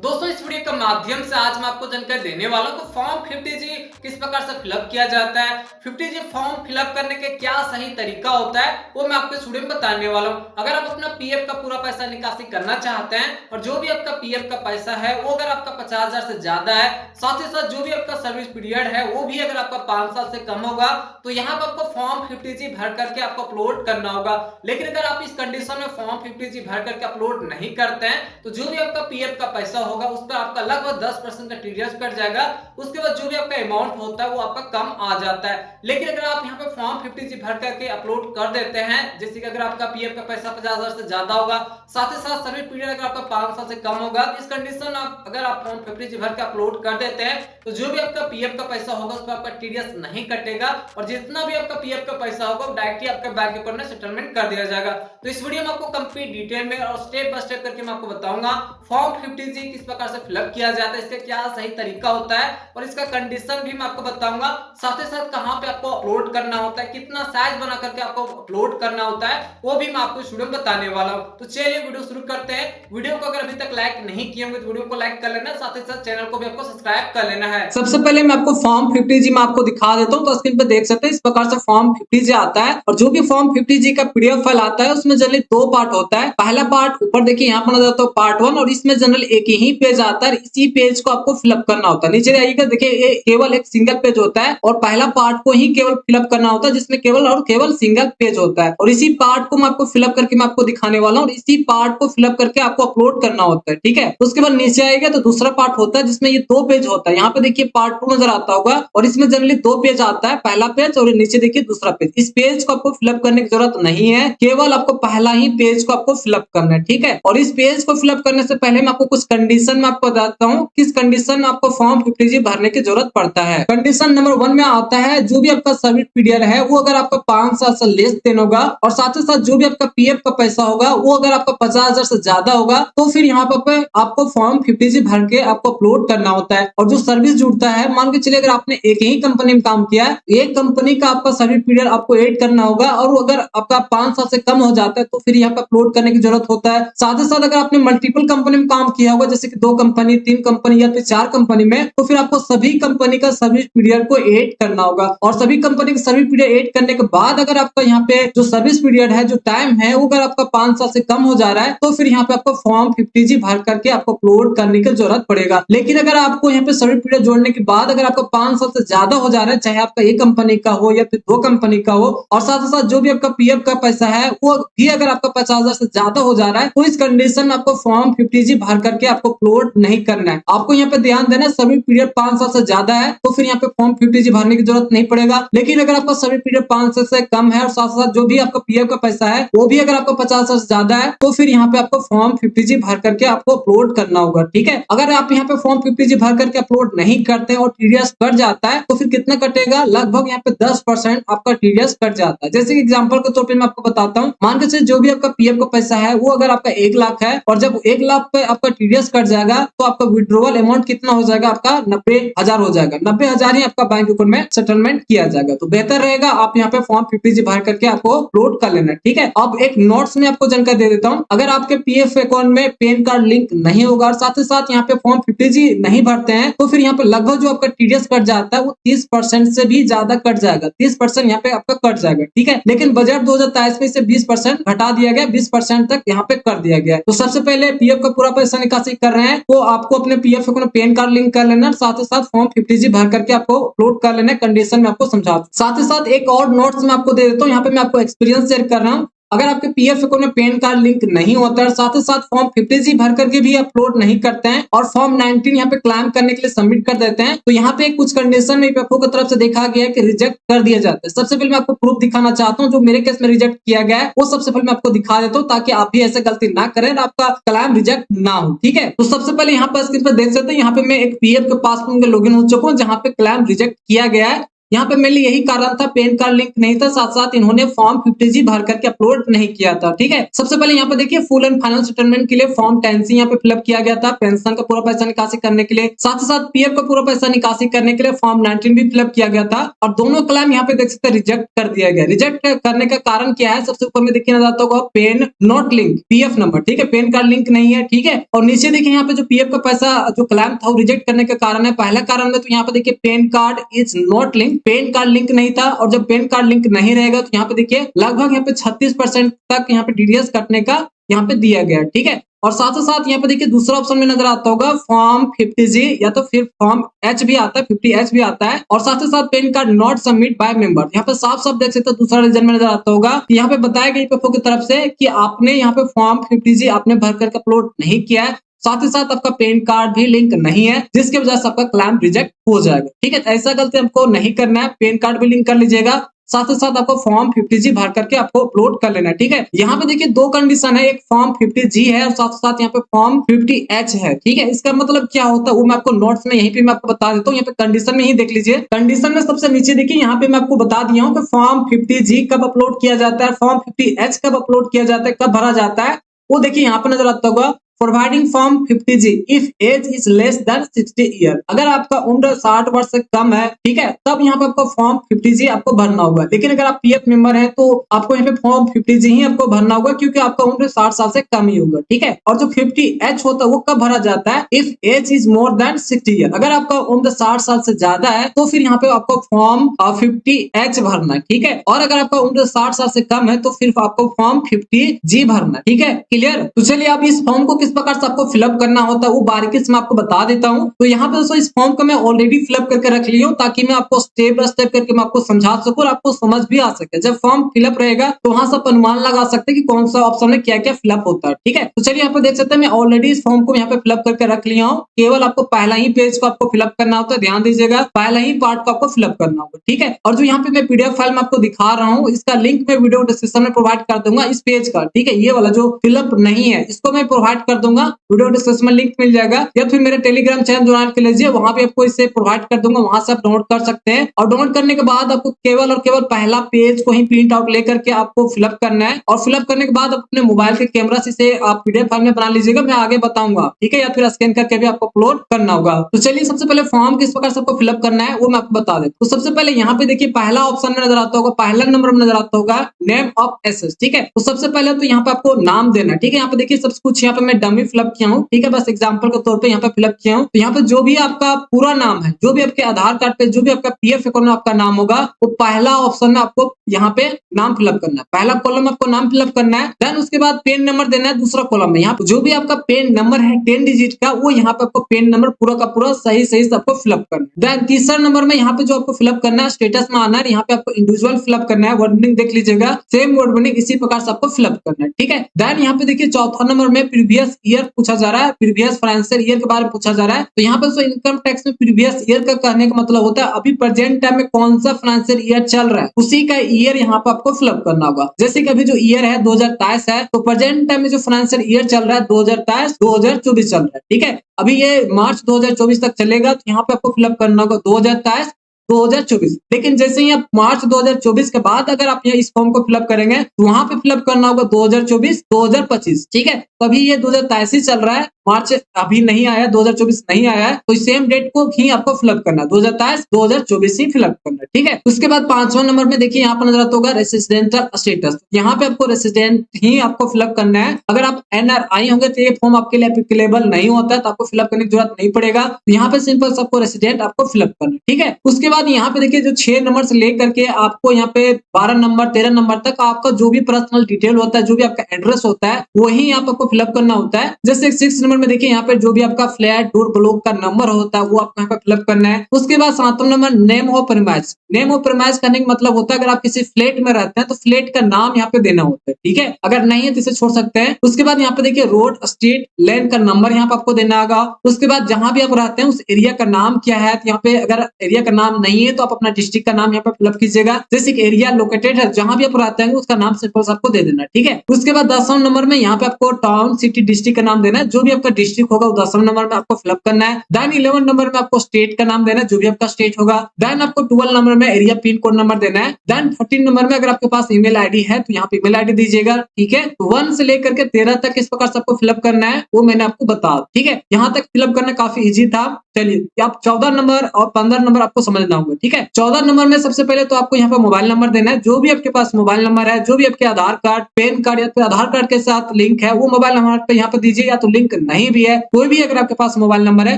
दोस्तों इस वीडियो के माध्यम से आज मैं आपको जानकारी देने वाला हूं कि फॉर्म 50G किस प्रकार से फिलअप किया जाता है। 50G फॉर्म फिलअप करने के क्या सही तरीका होता है वो मैं आपको इस वीडियो में बताने वाला हूं। अगर आप अपना पीएफ का पूरा पैसा निकासी करना चाहते हैं और जो भी आपका पीएफ का पैसा है वो अगर आपका 50,000 से ज्यादा है, साथ ही साथ जो भी आपका सर्विस पीरियड है वो भी अगर आपका 5 साल से कम होगा, तो यहाँ पर आपको फॉर्म 50G भर करके आपको अपलोड करना होगा। लेकिन अगर आप इस कंडीशन में फॉर्म 50G भर करके अपलोड नहीं करते हैं तो जो भी आपका पीएफ का पैसा होगा उस पर आपका लगभग 10% का टीडीएस कट जाएगा। उसके बाद जो भी आपका अमाउंट होता है वो आपका कम आ जाता है। लेकिन अगर आप यहाँ पे फॉर्म 50G भर करके अपलोड कर देते हैं, जैसे कि अगर आपका पीएफ का पैसा 50,000 से ज्यादा होगा, साथ ही साथ सर्विस पीरियड अगर आपका 5 साल से कम होगा, इस कंडीशन अगर आप फॉर्म 50G भर के अपलोड कर देते हैं तो जो भी आपका पीएफ का पैसा होगा उस पर आपका टीडीएस नहीं कटेगा और जितना भी आपका पीएफ का पैसा होगा डायरेक्टली आपके बैंक अकाउंट में सेटलमेंट कर दिया जाएगा। तो इस वीडियो में आपको कंप्लीट डिटेल में और स्टेप बाय स्टेप करके मैं आपको बताऊंगा फॉर्म 50G किस प्रकार से फिलअप किया जाता है, इसका क्या सही तरीका होता है और इसका कंडीशन भी मैं आपको बताऊंगा। साथ ही साथ कहां पे आपको अपलोड करना होता है, कितना साइज बना करके आपको अपलोड करना होता है वो भी मैं आपको इस वीडियो में बताने वाला हूं। तो चलिए वीडियो शुरू करते हैं। वीडियो को अगर अभी तक लाइक नहीं किए होंगे तो वीडियो को लाइक कर लेना, साथ ही साथ चैनल को भी आपको सब्सक्राइब कर लेना है। सबसे पहले मैं आपको फॉर्म 50G में आपको दिखा देता हूं, तो स्क्रीन पे देख सकते हैं इस प्रकार से फॉर्म 50G आता है और जो भी फॉर्म 50G का पीडीएफ फाइल आता है उसमें जनरली दो पार्ट होता है। पहला पार्ट ऊपर देखिए यहाँ पर नजर आता है पार्ट 1 और इसमें जनरल एक ही पेज आता है, इसी पेज को आपको फिलअप करना होता है। नीचे आइएगा देखिए ये केवल एक सिंगल पेज होता है और पहला पार्ट को ही केवल फिलअप करना होता है जिसमें केवल सिंगल पेज होता है और इसी पार्ट को मैं आपको फिलअप करके मैं आपको दिखाने वाला हूँ और इसी पार्ट को फिलअप करके आपको अपलोड करना होता है। ठीक है, उसके बाद नीचे आएगा तो दूसरा पार्ट होता है जिसमें ये दो पेज होता है। यहाँ पे देखिए पार्ट 2 नजर आता होगा और इसमें जनरली दो पेज आता है, पहला पेज और नीचे देखिए दूसरा पेज। इस पेज को आपको फिलअप करने की जरूरत नहीं है, केवल आपको पहला ही पेज को आपको फिलअप करना है। ठीक है, और इस पेज को फिलअप करने से पहले मैं आपको कुछ कंडीशन में आपको बताता हूँ किस कंडीशन में आपको फॉर्म 50G भरने की जरूरत पड़ता है। कंडीशन नंबर 1 में आता है जो भी आपका सर्विस पीरियड है वो अगर आपका 5 साल से लेस देन होगा और साथ ही साथ जो भी आपका पीएफ का पैसा होगा वो अगर आपका 50,000 से ज्यादा होगा तो फिर यहाँ पर आपको फॉर्म 50G भर के आपको अपलोड करना होता है। और जो सर्विस जुड़ता है, मान के चलिए अगर आपने एक ही कंपनी में काम किया है, एक कंपनी का आपका सर्विस पीरियड आपको ऐड करना होगा और अगर आपका 5 साल से कम हो जाता है तो फिर यहाँ पे अपलोड करने की जरूरत होता है। साथ ही साथ अगर आपने मल्टीपल कंपनी में काम किया होगा, जैसे कि 2 कंपनी, 3 कंपनी या फिर 4 कंपनी में, तो फिर आपको सभी कंपनी का सर्विस पीरियड को ऐड करना होगा और सभी कंपनी का सर्विस पीरियड ऐड करने के बाद अगर आपका यहाँ पे जो सर्विस पीरियड है, जो टाइम है, वो अगर आपका 5 साल से कम हो जा रहा है तो फिर यहाँ पे आपको फॉर्म 50G भर करके आपको अपलोड करने की जरूरत पड़ेगा। लेकिन अगर आपको यहाँ पे सर्विस पीरियड जोड़ने के बाद अगर आपका 5 साल से ज्यादा हो जा रहा है, चाहे आपका एक कंपनी का हो या फिर 2 कंपनी का हो, और साथ ही साथ जो भी आपका पीएफ का पैसा है वो भी अगर आपका 50,000 से ज्यादा हो जा रहा है तो इस कंडीशन में आपको फॉर्म 50G भर करके आपको अपलोड नहीं करना है। आपको यहाँ पे ध्यान देना, सर्विस पीरियड 5 साल से ज्यादा है तो फिर यहाँ पे फॉर्म 50G भरने की जरूरत नहीं पड़ेगा। लेकिन अगर आपका सर्विस पीरियड 5 साल से कम है और साथ साथ जो भी आपका पीएफ का पैसा है वो भी अगर आपका 50 साल से ज्यादा है तो फिर यहाँ पे आपको फॉर्म 50G भर करके आपको अपलोड करना होगा। ठीक है, अगर आप यहाँ पे फॉर्म 50G भर करके अपलोड नहीं करते और टीडीएस कट जाता है तो फिर कितना कटेगा, लगभग यहाँ पे 10% आपका टीडीएस कट जाता है। जैसे कि एग्जांपल के तौर पे मैं आपको बताता हूँ, मान के चलिए जो भी आपका पीएफ का पैसा है वो अगर आपका 1 लाख है और जब 1 लाख पे आपका टीडीएस कट जाएगा तो आपका विड्रॉवल अमाउंट कितना हो जाएगा, आपका 90,000 हो जाएगा। 90,000 ही आपका बैंक अकाउंट में सेटलमेंट किया जाएगा। तो बेहतर रहेगा आप यहाँ पे फॉर्म 50G भर करके आपको अपलोड कर लेना। ठीक है, अब एक नोट्स में आपको जानकारी दे देता हूँ, अगर आपके पीएफ अकाउंट में पैन कार्ड लिंक नहीं होगा और साथ ही साथ यहाँ पे फॉर्म 50G नहीं भरते हैं तो फिर यहाँ पे लगभग जो आपका टीडीएस कट जाता है वो 30% से भी ज्यादा कट जाएगा। 30% यहाँ पे आपका कट जाएगा। ठीक है, लेकिन बजट 2023 में इसे 20% घटा दिया गया, 20% तक यहाँ पे कर दिया गया। तो सबसे पहले पीएफ का पूरा पैसा निकासी कर रहे हैं तो आपको अपने पीएफ अकाउंट में पैन कार्ड लिंक कर लेना, साथ ही साथ फॉर्म 50G भर करके आपको अपलोड कर लेना। कंडीशन में आपको समझा, साथ ही साथ एक और नोट्स में आपको दे देता हूँ, यहाँ पे मैं आपको एक्सपीरियंस शेयर कर रहा हूँ। अगर आपके पीएफ अकाउंट में पैन कार्ड लिंक नहीं होता है, साथ ही साथ फॉर्म 50G भर करके भी अपलोड नहीं करते हैं और फॉर्म 19 यहाँ पे क्लेम करने के लिए सबमिट कर देते हैं, तो यहाँ पे कुछ कंडीशन में ईपीएफओ की तरफ से देखा गया है कि रिजेक्ट कर दिया जाता है। सबसे पहले मैं आपको प्रूफ दिखाना चाहता हूँ, जो मेरे केस में रिजेक्ट किया गया है वो सबसे पहले मैं आपको दिखा देता हूँ ताकि आप भी ऐसे गलती ना करें और आपका क्लेम रिजेक्ट ना हो। ठीक है, तो सबसे पहले यहाँ पर स्क्रीन पर देख सकते हैं, यहाँ पे मैं एक पीएफ के पासबुक में लॉगिन हो चुका हूँ जहाँ पे क्लेम रिजेक्ट किया गया है। यहाँ पे मेनली यही कारण था, पैन कार्ड लिंक नहीं था, साथ साथ इन्होंने फॉर्म 50G भर करके अपलोड नहीं किया था। ठीक है, सबसे पहले यहाँ पे देखिए फुल एंड फाइनल सेटलमेंट के लिए फॉर्म 10C यहाँ पे फिलअप किया गया था, पेंशन का पूरा पैसा निकासी करने के लिए, साथ ही साथ पीएफ का पूरा पैसा निकासी करने के लिए फॉर्म 19 भी फिलअप किया गया था, और दोनों क्लेम यहाँ पे देख सकते हैं रिजेक्ट कर दिया गया। रिजेक्ट करने का कारण क्या है, सबसे ऊपर में देखिए नजर आता होगा PAN not link PF number, ठीक है, पैन कार्ड लिंक नहीं है। ठीक है, और नीचे देखिए यहाँ पे जो पीएफ का पैसा जो क्लेम था वो रिजेक्ट करने का कारण है, पहला कारण में तो यहाँ पे देखिए pan card is not link, pan card link नहीं था, और जब पैन कार्ड लिंक नहीं रहेगा तो यहाँ पे देखिए लगभग यहाँ पे 36% तक यहाँ पे डीडीएस कटने का यहाँ पे दिया गया। ठीक है, और साथ ही साथ यहाँ पे देखिए दूसरा ऑप्शन में नजर आता होगा फॉर्म 50G या तो फिर फॉर्म H भी आता है, 50H भी आता है, और साथ ही साथ pan card not submit by member. यहाँ पे साफ साफ देख सकते हो दूसरा रीजन में नजर आता होगा, यहाँ पे बताया गया ईपीएफओ की तरफ से कि आपने यहाँ पे फॉर्म 50G आपने भर करके अपलोड नहीं किया है, साथ ही साथ आपका पैन कार्ड भी लिंक नहीं है, जिसकी वजह से आपका क्लेम रिजेक्ट हो जाएगा। ठीक है, ऐसा गलती आपको नहीं करना है, पैन कार्ड भी लिंक कर लीजिएगा, साथ ही साथ आपको फॉर्म 50G भर करके आपको अपलोड कर लेना है। ठीक है, यहाँ पे देखिए दो कंडीशन है, एक फॉर्म 50G है और साथ साथ यहाँ पे फॉर्म 50H है। ठीक है, इसका मतलब क्या होता है वो मैं आपको नोट्स में यहीं पे मैं आपको बता देता हूँ, यहाँ पे कंडीशन में ही देख लीजिए। कंडीशन में सबसे नीचे देखिए यहाँ पे मैं आपको बता दिया हूँ कि फॉर्म 50G कब अपलोड किया जाता है, फॉर्म 50H कब अपलोड किया जाता है, कब भरा जाता है, वो देखिए यहाँ पे नजर आता होगा providing form 50G if age is less than 60 year. अगर आपका उम्र 60 वर्ष से कम है, ठीक है, तब यहाँ पे आपको फॉर्म 50G आपको भरना होगा। लेकिन अगर आप पीएफ मेंबर हैं तो आपको यहाँ पे फॉर्म 50G ही आपको भरना होगा, क्योंकि आपका उम्र 60 साल से कम ही होगा। ठीक है, और जो 50H होता है वो कब भरा जाता है, if age is more than 60 year. अगर आपका उम्र 60 साल से ज्यादा है तो फिर यहाँ पे आपको फॉर्म 50H भरना है। ठीक है, और अगर आपका उम्र 60 साल से कम है तो फिर आपको फॉर्म 50G भरना है। ठीक है, क्लियर। तो चलिए आप इस फॉर्म को किस प्रकार से आपको फिलअप करना होता है वो बारीकी से मैं आपको बता देता हूं। तो यहाँ पे दोस्तों इस फॉर्म को मैं ऑलरेडी फिलअप करके रख लिया हूं, ताकि मैं आपको स्टेप बाय स्टेप करके मैं आपको समझा सकूं और आपको समझ भी आ सके। जब फॉर्म फिलअप रहेगा तो वहां से आप अनुमान लगा सकते हैं कि कौन सा ऑप्शन में क्या क्या फिलअप होता है। ठीक है, तो चलिए यहाँ पे देख सकते हैं मैं ऑलरेडी इस फॉर्म को यहाँ पे फिलअप करके रख लिया हूँ। केवल आपको पहला ही पेज को आपको फिलअप करना होता है, ध्यान दीजिएगा, पहला ही पार्ट को आपको फिलअप करना होगा। ठीक है, और जो यहाँ पे मैं पीडीएफ फाइल में आपको दिखा रहा हूँ, इसका लिंक मैं वीडियो डिस्क्रिप्शन में प्रोवाइड कर दूंगा इस पेज का। ठीक है, ये वाला जो फिलअप नहीं है इसको मैं प्रोवाइड कर दूंगा, वीडियो डिस्क्रिप्शन में लिंक मिल जाएगा, या फिर मेरे टेलीग्राम चैनल ज्वाइन कर लीजिए, वहां पे आपको इसे प्रोवाइड कर दूंगा, वहां से आप डाउनलोड कर सकते हैं। और डाउनलोड करने के बाद आपको केवल और केवल पहला पेज को ही प्रिंट आउट लेकर के आपको फिलअप करना है, और फिलअप करने के बाद अपने मोबाइल के कैमरा से इसे आप पीडीएफ फाइल में बना लीजिएगा, मैं आगे बताऊंगा। ठीक है, या फिर स्कैन करके भी आपको अपलोड करना होगा। तो चलिए सबसे पहले फॉर्म किस प्रकार से आपको फिलअप करना है वो मैं आपको बता देता हूं। तो सबसे पहले यहाँ पे देखिए पहला ऑप्शन में नजर आता होगा, पहला नंबर में नजर आता होगा नेम ऑफ एसेट्स। ठीक है, तो सबसे पहले तो यहाँ पे आपको नाम देना है। ठीक है, यहाँ पे देखिए सब कुछ यहाँ पे मैं डमी फिलअप किया हूँ। ठीक है, बस एग्जाम्पल के तौर पे यहाँ पे फिलअप किया हूँ। तो यहाँ पे जो भी आपका पूरा नाम है, जो भी आपके आधार कार्ड पे जो भी आपका पीएफ अकाउंट में आपका नाम होगा, वो पहला ऑप्शन में आपको यहाँ पे नाम फिलअप करना है, पहला कॉलम में आपको नाम फिलअप करना है। देन उसके बाद पेन नंबर देना है दूसरा कॉलम में। यहाँ पे जो भी आपका पेन नंबर है 10 डिजिट का, वो यहाँ पे आपको पेन नंबर पूरा का पूरा सही सही से आपको फिलअप करना है। देन तीसरा नंबर में यहाँ पे जो आपको फिलअप करना है स्टेटस में आना है, यहाँ पे आपको इंडिविजुअल फिलअप करना है, वर्डिंग देख लीजिएगा, सेम वर्डिंग इसी प्रकार से आपको फिलअप करना है। ठीक है, देन यहाँ पे देखिए चौथा नंबर में प्रीवियस ईयर पूछा जा रहा है, प्रीवियस फाइनेंशियल ईयर के बारे में पूछा जा रहा है। तो यहाँ पे इनकम टैक्स में प्रीवियस ईयर का कहने का मतलब होता है अभी प्रेजेंट टाइम में कौन सा फाइनेंशियल ईयर चल रहा है, उसी का ईयर यहाँ पे आपको फिलअप करना होगा। जैसे कि अभी जो ईयर है 2023 है, तो प्रेजेंट टाइम में जो फाइनेंशियल ईयर चल रहा है 2023-2024 चल रहा है। ठीक है, अभी ये मार्च 2024 तक चलेगा, तो यहाँ पे आपको फिलअप करना होगा 2023-2024। लेकिन जैसे ही आप मार्च 2024 के बाद अगर आप इस फॉर्म को फिलअप करेंगे तो वहां पे फिलअप करना होगा 2024-2025। ठीक है, तो अभी ये 2023 ही चल रहा है, मार्च अभी नहीं आया, 2024 नहीं आया है, तो सेम डेट को ही आपको फिलअप करना है, 2023-2024 ही फिलअप करना है। ठीक है, उसके बाद पांचवा नंबर में देखिए यहाँ पर नजर आता होगा रेसिडेंशियल स्टेटस। यहाँ पे आपको रेसिडेंट ही आपको फिलअप करना है। अगर आप एनआरआई होंगे तो ये फॉर्म आपके लिए एप्लीकेबल नहीं होता है, तो आपको फिलअप करने की जरूरत नहीं पड़ेगा। तो यहाँ पे सिंपल सबको रेसिडेंट आपको फिलअप करना है। ठीक है, उसके बाद यहाँ पे देखिए जो 6 नंबर से लेकर के आपको यहाँ पे 12 नंबर 13 नंबर तक आपका जो भी पर्सनल डिटेल होता है, जो भी आपका एड्रेस होता है, वही यहाँ पे आपको फिलअप करना होता है। जैसे 6 नंबर में देखिए यहाँ पे जो भी आपका फ्लैट डोर ब्लॉक का नंबर होता है वो आपको यहाँ पे फिलअप करना है। उसके बाद 7वां number name of premise. Name of premise करने का मतलब होता है अगर आप किसी फ्लैट में रहते हैं तो फ्लैट का नाम यहाँ पे देना होता है। ठीक है, अगर नहीं है तो इसे छोड़ सकते हैं। उसके बाद यहाँ पे देखिए रोड स्ट्रीट लैंड का नंबर यहाँ पे आपको देना होगा। उसके बाद जहां भी आप रहते हैं उस एरिया का नाम क्या है, तो यहाँ पे अगर एरिया का नाम नहीं है तो आप अपना डिस्ट्रिक्ट का नाम यहाँ पे फिलअप कीजिएगा। जैसे कि एरिया लोकेटेड है, जहां भी आप रहते हैं उसका नाम सिंपल आपको दे देना। ठीक है, उसके बाद 10वां नंबर में यहाँ पे आपको टाउन सिटी डिस्ट्रिक्ट का नाम देना है। जो भी आपका डिस्ट्रिक्ट होगा वो 10वें नंबर में आपको फिलअप करना है। देन 11 नंबर में आपको स्टेट का नाम देना है, जो भी आपका स्टेट होगा। देन आपको 12 नंबर में एरिया पिन कोड नंबर देना है। देन 13 नंबर में अगर आपके पास ईमेल आईडी है तो यहाँ पे ईमेल आईडी दीजिएगा, ठीक है। 1 से लेकर के 13 तक इस प्रकार से आपको फिलअप करना है, वो मैंने आपको बता, ठीक है। यहाँ तक फिलअप करना काफी इजी था। चलिए आप 14 नंबर और 15 नंबर आपको समझना होगा, ठीक है। 14 नंबर में सबसे पहले तो आपको यहाँ पे मोबाइल नंबर देना है, जो भी आपके पास मोबाइल नंबर है, जो भी आपके आधार कार्ड, पैन कार्ड या फिर आधार कार्ड के साथ लिंक है, वो मोबाइल नंबर पे यहाँ पे दीजिए, या तो लिंक नहीं भी है कोई भी अगर आपके पास मोबाइल नंबर है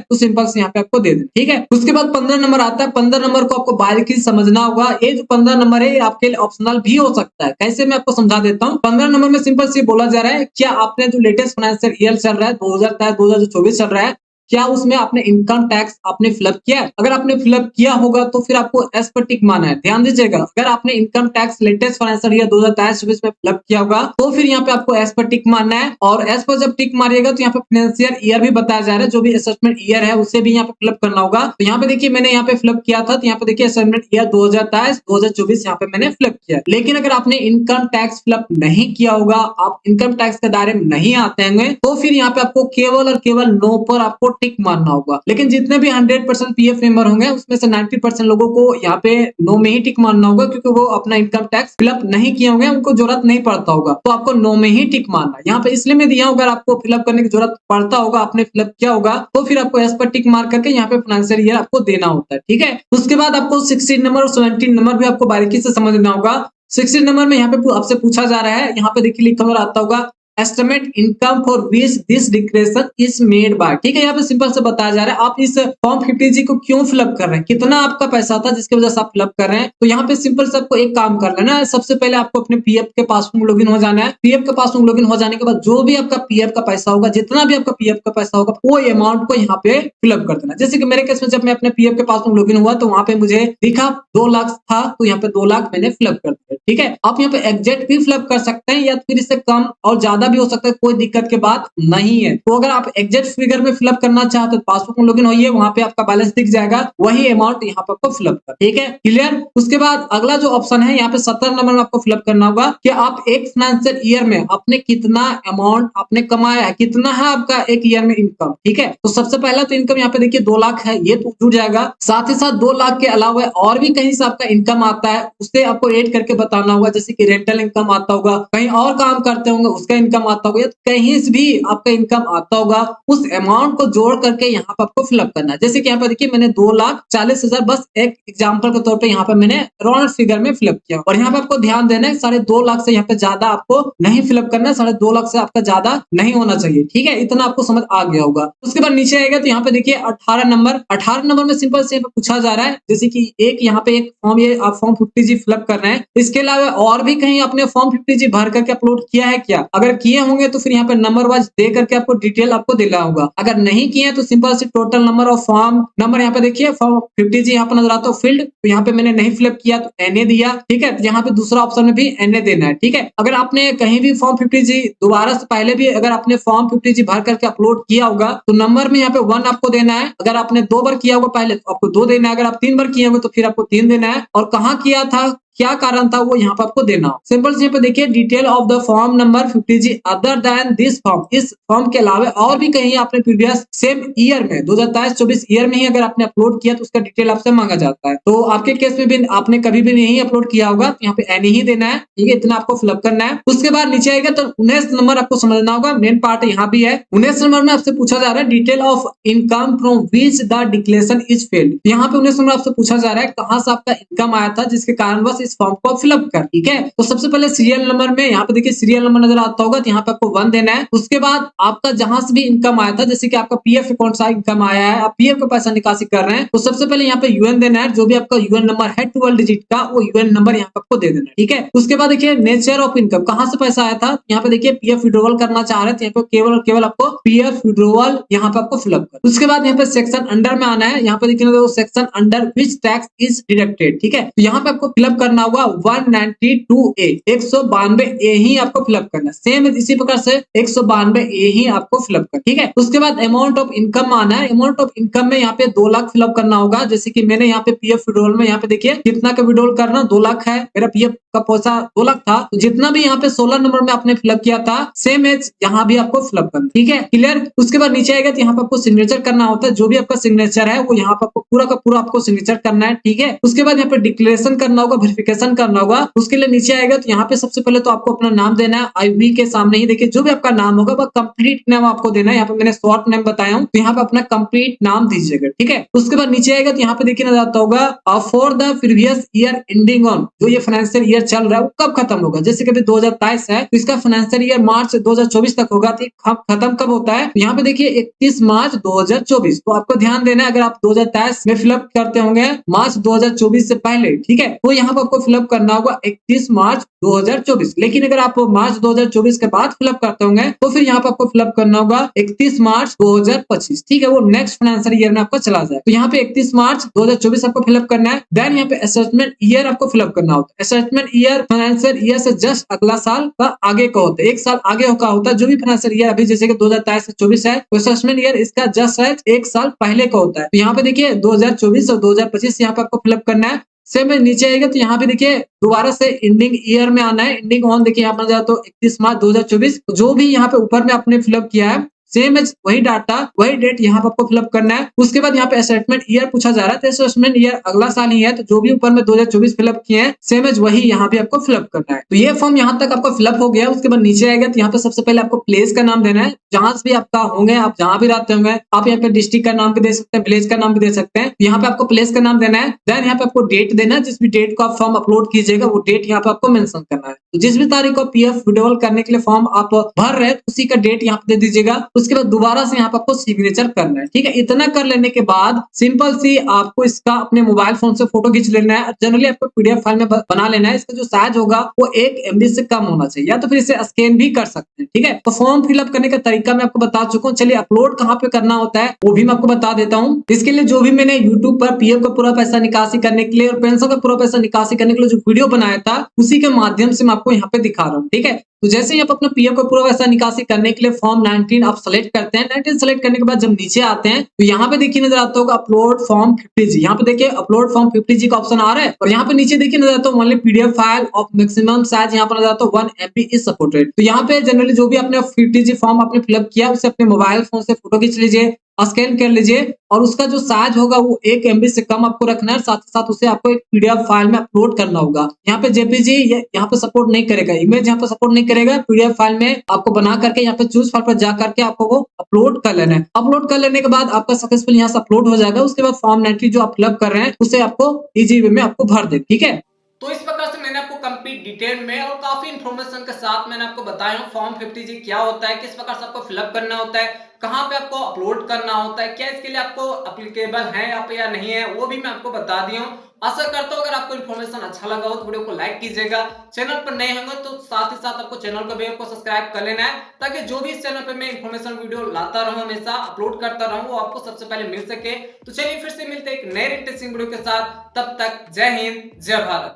तो सिंपल से यहाँ पे आपको दे दें, ठीक है। उसके बाद 15 नंबर आता है। 15 नंबर को आपको बारीकी से समझना होगा। ये जो 15 नंबर है ये आपके लिए ऑप्शनल भी हो सकता है। कैसे, मैं आपको समझा देता हूँ। 15 नंबर में सिंपल से बोला जा रहा है, क्या आपने जो लेटेस्ट फाइनेंशियल ईयर चल रहा है 2024 चल रहा है, क्या उसमें आपने इनकम टैक्स आपने फिलअप किया है? अगर आपने फिलअप किया होगा तो फिर आपको एस पर टिक मारना है। ध्यान दीजिएगा, अगर आपने income tax latest financial year 2023-24 में फिलअप किया होगा तो फिर यहाँ पे आपको एस पर टिक मारना है। और एस पर जब टिक मारिएगा तो यहाँ पे फाइनेंशियल ईयर भी बताया जा रहा है, जो भी असेसमेंट ईयर है उसे भी यहाँ पे फिलअप करना होगा। तो यहाँ पे देखिए मैंने यहाँ पे फिलअप किया था, तो यहाँ पे देखिए असेसमेंट ईयर 2023-2024 यहाँ पे मैंने फिलअप किया। लेकिन अगर आपने इनकम टैक्स फिलअप नहीं किया होगा, आप इनकम टैक्स के दायरे में नहीं आते होंगे, तो फिर यहाँ पे आपको केवल और केवल नो पर आपको टिक मारना होगा। लेकिन जितने भी 100% पीएफ मेंबर होंगे उसमें से 90% लोगों को यहाँ पे नो में ही टिक मारना होगा, क्योंकि वो अपना इनकम टैक्स फिलअप नहीं किए होंगे, उनको जरूरत नहीं पड़ता होगा, तो आपको नो में ही टिक मारना है। यहाँ पे इसलिए मैं दिया, अगर आपको फिलअप करने की जरूरत पड़ता होगा, आपने फिलअप किया होगा, तो फिर आपको एस पर टिक मार करके यहाँ पे फाइनेंशियल ईयर आपको देना होता है, ठीक है। उसके बाद आपको 16 नंबर और 17 नंबर भी आपको बारीकी से समझना होगा। 16 नंबर में यहाँ पे आपसे पूछा जा रहा है, यहाँ पे देखिए लिखा हुआ आता होगा estimate income for which this declaration is made by, ठीक है। यहाँ पे सिंपल से बताया जा रहा है आप इस फॉर्म 50G को क्यों फिलअप कर रहे हैं, कितना आपका पैसा था जिसकी वजह से आप फिलअप कर रहे हैं। तो यहाँ पे सिंपल से आपको एक काम कर लेना है, सबसे पहले आपको अपने पीएफ के पासबुक लॉगिन हो जाना है। पीएफ के पासबुक लॉगिन हो जाने के बाद जो भी आपका पीएफ का पैसा होगा, जितना भी आपका पीएफ का पैसा होगा, वो अमाउंट को यहाँ पे फिलअप कर देना। जैसे कि मेरे केस में जब मैं अपने पीएफ के पासबुक लॉगिन हुआ तो वहां पे मुझे दिखा 2 लाख था, तो यहाँ पे 2 लाख मैंने फिलअप कर दिया, ठीक है। आप यहाँ पे एग्जैक्ट भी फिलअप कर सकते हैं या फिर इससे कम और ज्यादा भी हो सकता है, कोई दिक्कत की बात नहीं है। तो अगर आप एग्जैक्ट फिगर में फिलअप करना चाहते हो पासबुक में लॉगिन होइए, वहां पे आपका बैलेंस दिख जाएगा, वही अमाउंट यहाँ पे आपको फिलअप कर, ठीक है, क्लियर। उसके बाद अगला जो ऑप्शन है यहाँ पे 17 नंबर में आपको फिलअप करना होगा कि आप एक फाइनेंशियल ईयर में आपने कितना अमाउंट आपने कमाया है, कितना है आपका एक ईयर में इनकम, ठीक है। तो सबसे पहला तो इनकम यहाँ पे देखिए 2 लाख है, ये तो जुड़ जाएगा। साथ ही साथ 2 लाख के अलावा और भी कहीं से आपका इनकम आता है, उससे आपको एड करके बताना होगा। जैसे कि रेंटल इनकम आता होगा, कहीं और काम करते होंगे उसका इनकम आता होगा, कहीं से भी आपका इनकम आता होगा, उस अमाउंट को जोड़ करके यहाँ पे आपको फिलअप करना है। जैसे कि यहाँ पे देखिए मैंने 2,40,000 बस एक एग्जांपल के तौर पे यहाँ पे मैंने राउंड फिगर में फिलअप किया। और यहाँ पे आपको ध्यान देना है 2.5 लाख से यहाँ पे ज्यादा आपको नहीं फिलअप करना है, 2.5 लाख से आपका ज्यादा नहीं होना चाहिए, ठीक है। इतना आपको समझ आ गया होगा। उसके बाद नीचे आएगा तो यहाँ पे देखिए 18 नंबर में सिंपल से पूछा जा रहा है, जैसे कि यहाँ पे एक फॉर्म, ये आप फॉर्म 50G फिलअप कर रहे हैं, इसके अलावा और भी कहीं आपने फॉर्म 50G भर करके अपलोड किया है क्या? अगर किए होंगे तो फिर यहाँ पे नंबर वाइज दे करके आपको डिटेल आपको देना होगा। अगर नहीं किए तो सिंपल से total number of form number यहाँ पे देखिए फॉर्म 50G यहाँ पे नजर आता है फील्ड, तो यहाँ पे मैंने नहीं फिलअप किया तो NA दिया, ठीक है। यहाँ पे दूसरा ऑप्शन में भी NA देना है, ठीक है। अगर आपने कहीं भी फॉर्म 50G दोबारा से पहले भी अगर आपने फॉर्म 50G भर करके अपलोड किया होगा तो नंबर में यहाँ पे 1 आपको देना है। अगर आपने 2 बार किया होगा पहले तो आपको 2 देना है, अगर आप 3 बार किए होंगे तो फिर आपको 3 देना है, और कहाँ किया था, क्या कारण था, वो यहाँ पे आपको देना हो। सिंपल से यहाँ पे देखिए detail of the form number 50G other than this form, इस फॉर्म के अलावा और भी कहीं आपने प्रीवियस सेम ईयर में 2023-24 ईयर में ही अगर आपने अपलोड किया तो उसका डिटेल आपसे मांगा जाता है। तो आपके केस में भी आपने कभी भी नहीं अपलोड किया होगा तो यहाँ पे एनी ही देना है, ठीक है। इतना आपको फिलअप करना है। उसके बाद नीचे आएगा तो 19 नंबर आपको समझना होगा, मेन पार्ट यहाँ भी है। 19 नंबर में आपसे पूछा जा रहा है detail of income from which the declaration is failed. यहाँ पे 19 नंबर आपसे पूछा जा रहा है कहाँ से आपका इनकम आया था जिसके कारण बस इस फॉर्म को फिलअप कर, ठीक है। तो सबसे पहले सीरियल नंबर में यहाँ पे देखिए सीरियल नंबर नजर आता होगा, तो यहाँ पे आपको 1 देना है। उसके बाद आपका जहां से भी इनकम आया था, जैसे कि आपका पीएफ अकाउंट से इनकम आया है, आप पीएफ का पैसा निकासी कर रहे हैं, तो सबसे पहले यहाँ पे यूएन देना है। जो भी आपका यूएन नंबर है 12 डिजिट का, वो यूएन नंबर यहाँ पे आपको दे देना है, ठीक है। उसके बाद देखिए नेचर ऑफ इनकम, कहाँ से पैसा आया था, यहाँ पे देखिए पीएफ विड्रॉवल करना चाह रहे थे, यहाँ पे केवल और केवल आपको पीएफ विड्रॉवल यहाँ पे आपको फिलअप कर। उसके बाद यहाँ पे सेक्शन अंडर में आना है, यहाँ पे देखिए section under which tax is deducted, ठीक है। तो यहाँ पे आपको फिलअप करना करना होगा 192A, 192A ही आपको फिलअप करना है। सेम इसी प्रकार से 192A ही आपको फिलअप करना, ठीक है। उसके बाद अमाउंट ऑफ इनकम आना है। अमाउंट ऑफ इनकम में यहाँ पे 2 लाख फिलअप करना होगा। जैसे कि मैंने यहाँ पे पीएफ विड्रॉल में यहाँ पे देखिए कितना का विड्रॉल करना, 2 लाख है, मेरा पीएफ का पैसा 2 लाख था, तो जितना भी यहाँ पे 16 नंबर में आपने फिलअप किया था सेम एज यहाँ भी आपको फिलअप करना, ठीक है, क्लियर। उसके बाद नीचे आएगा तो यहाँ पे आपको सिग्नेचर करना होता है। जो भी आपका सिग्नेचर है वो यहाँ पे आपको पूरा का पूरा आपको सिग्नेचर करना है, ठीक है। उसके बाद यहाँ पे डिक्लेरेशन करना होगा, वेरिफिकेशन करना होगा। उसके लिए नीचे आएगा तो यहाँ पे सबसे पहले तो आपको अपना नाम देना है। आईवी के सामने ही देखिए जो भी आपका नाम होगा वह कंप्लीट नाम आपको देना है। यहाँ पे मैंने शॉर्ट नेम बताया हूँ, तो यहाँ पे अपना कंप्लीट नाम दीजिएगा, ठीक है। उसके बाद नीचे आएगा तो यहाँ पे देखिए नजर आता होगा for the previous year ending on, जो ये फाइनेंशियल ईयर चल रहा है वो कब खत्म होगा। जैसे कि 2023 है तो इसका फाइनेंशियल ईयर मार्च 2024 तक होगा, तो खत्म कब होता है, यहाँ पे देखिए 31 मार्च 2024। तो आपको ध्यान देना है, अगर आप 2023 में फिलअप करते होंगे मार्च 2024 से पहले, ठीक है, तो यहाँ पे आपको फिलअप करना होगा 31 मार्च 2024। लेकिन अगर आप मार्च 2024 के बाद फिलअप करते होंगे तो फिर यहाँ पे आपको फिलअप करना होगा 31 मार्च 2025, ठीक है, वो नेक्स्ट फाइनेंशियल ईयर में आपका चला जाए। तो यहाँ पे 31 मार्च 2024 आपको फिलअप करना है। देन यहाँ पे असेसमेंट ईयर आपको फिलअप करना होता है। असेसमेंट ईयर फाइनेंशियल ईयर से जस्ट अगला साल का आगे का होता है, एक साल आगे का होता है। जो भी फाइनेंशियल ईयर अभी जैसे कि 2023 से 24 है तो असेसमेंट ईयर इसका जस्ट एक साल पहले का होता है। तो यहाँ पे देखिए 2024 और 2025 यहाँ पे आपको फिलअप करना है। सेम नीचे आएगा तो यहाँ पे देखिए दोबारा से एंडिंग ईयर में आना है। एंडिंग ऑन देखिए यहाँ पर जाए तो 31 मार्च 2024, जो भी यहाँ पे ऊपर में आपने फिलअप किया है सेम एज वही डाटा वही डेट यहाँ पे आपको फिलअप करना है। उसके बाद यहाँ पे असेसमेंट ईयर पूछा जा रहा है, तो असेसमेंट ईयर अगला साल ही है, तो जो भी ऊपर में 2024 फिलअप किए हैं सेम एज वही यहाँ पे आपको फिलअप करना है। तो ये फॉर्म यहाँ तक आपका फिलअप हो गया। उसके बाद नीचे आएगा तो यहाँ पे सबसे पहले आपको प्लेस का नाम देना है, जहां भी आपका होंगे, आप जहां भी रहते होंगे। आप यहाँ पे डिस्ट्रिक्ट का नाम भी दे सकते हैं, विलेज का नाम भी दे सकते हैं। यहाँ पे आपको प्लेस का नाम देना है। देन यहाँ पे आपको डेट देना है, जिस भी डेट को आप फॉर्म अपलोड कीजिएगा वो डेट यहाँ पे आपको मेंशन करना है। तो जिस भी तारीख को पीएफ विड्रॉल करने के लिए फॉर्म आप भर रहे हैं उसी का डेट यहाँ पे दे दीजिएगा। उसके बाद दोबारा से यहाँ पे आपको सिग्नेचर करना है, ठीक है। इतना कर लेने के बाद सिंपल सी आपको इसका अपने मोबाइल फोन से फोटो खींच लेना है। जनरली आपको पीडीएफ फाइल में बना लेना है। इसका जो साइज होगा वो 1 MB से कम होना चाहिए, या तो फिर इसे स्कैन भी कर सकते हैं, ठीक है। तो फॉर्म फिलअप करने का तरीका मैं आपको बता चुका हूँ। चलिए अपलोड कहाँ पे करना होता है वो भी मैं आपको बता देता हूँ। इसके लिए जो भी मैंने यूट्यूब पर पीएफ का पूरा पैसा निकासी करने के लिए और पेंशन का पूरा पैसा निकासी करने के लिए जो वीडियो बनाया था उसी के माध्यम से मैं आपको यहाँ पे दिखा रहा हूँ, ठीक है। तो जैसे ही आप अपना पीएफ का पूरा पैसा निकासी करने के लिए फॉर्म 19 आप सेलेक्ट करते हैं। 19 सेलेक्ट करने के बाद जब नीचे आते हैं तो यहाँ पे देखिए नजर आता होगा अपलोड फॉर्म 50G। यहाँ पे देखिए अपलोड फॉर्म 50G का ऑप्शन आ रहा है, और यहाँ पे नीचे देखिए नजर आता है only PDF file of maximum size, यहाँ पर नजर आता है 1 MB इज सपोर्टेड। तो यहाँ पे जनरली जो भी आपने 50G फॉर्म आपने फिलअप किया उसे अपने मोबाइल फोन से फोटो खींच लीजिए, स्कैन कर लीजिए, और उसका जो साइज होगा वो 1 MB से कम आपको रखना है। साथ ही साथ उसे आपको एक पीडीएफ फाइल में अपलोड करना होगा। यहाँ पे जेपीजी यहाँ पे सपोर्ट नहीं करेगा, इमेज यहाँ पे सपोर्ट नहीं करेगा। पीडीएफ फाइल में आपको बना करके यहाँ पे चूज फाइल पर जा करके आपको वो अपलोड कर लेना है। अपलोड कर लेने के बाद आपका सक्सेसफुल यहाँ से अपलोड हो जाएगा। उसके बाद फॉर्म 90 जो आप फिलअप कर रहे हैं उसे आपको इजी वे में आपको भर दे, ठीक है। तो इस प्रकार से मैंने आपको कंप्लीट डिटेल में और काफी इंफॉर्मेशन के साथ मैंने आपको बताया हूँ फॉर्म 50G क्या होता है, किस प्रकार से आपको फिलअप करना होता है, कहाँ पे आपको अपलोड करना होता है, क्या इसके लिए आपको एप्लीकेबल है आप या नहीं है, वो भी मैं आपको बता दिया हूँ। आशा करता हूँ अगर आपको इन्फॉर्मेशन अच्छा लगा हो तो वीडियो को लाइक कीजिएगा। चैनल पर नए होंगे तो साथ ही साथ आपको चैनल को भी आपको सब्सक्राइब कर लेना है, ताकि जो भी इस चैनल पे मैं इन्फॉर्मेशन वीडियो लाता रहूं, हमेशा अपलोड करता रहूं, वो आपको सबसे पहले मिल सके। तो चलिए फिर से मिलते हैं एक नए इंटरेस्टिंग वीडियो के साथ। तब तक जय हिंद, जय भारत।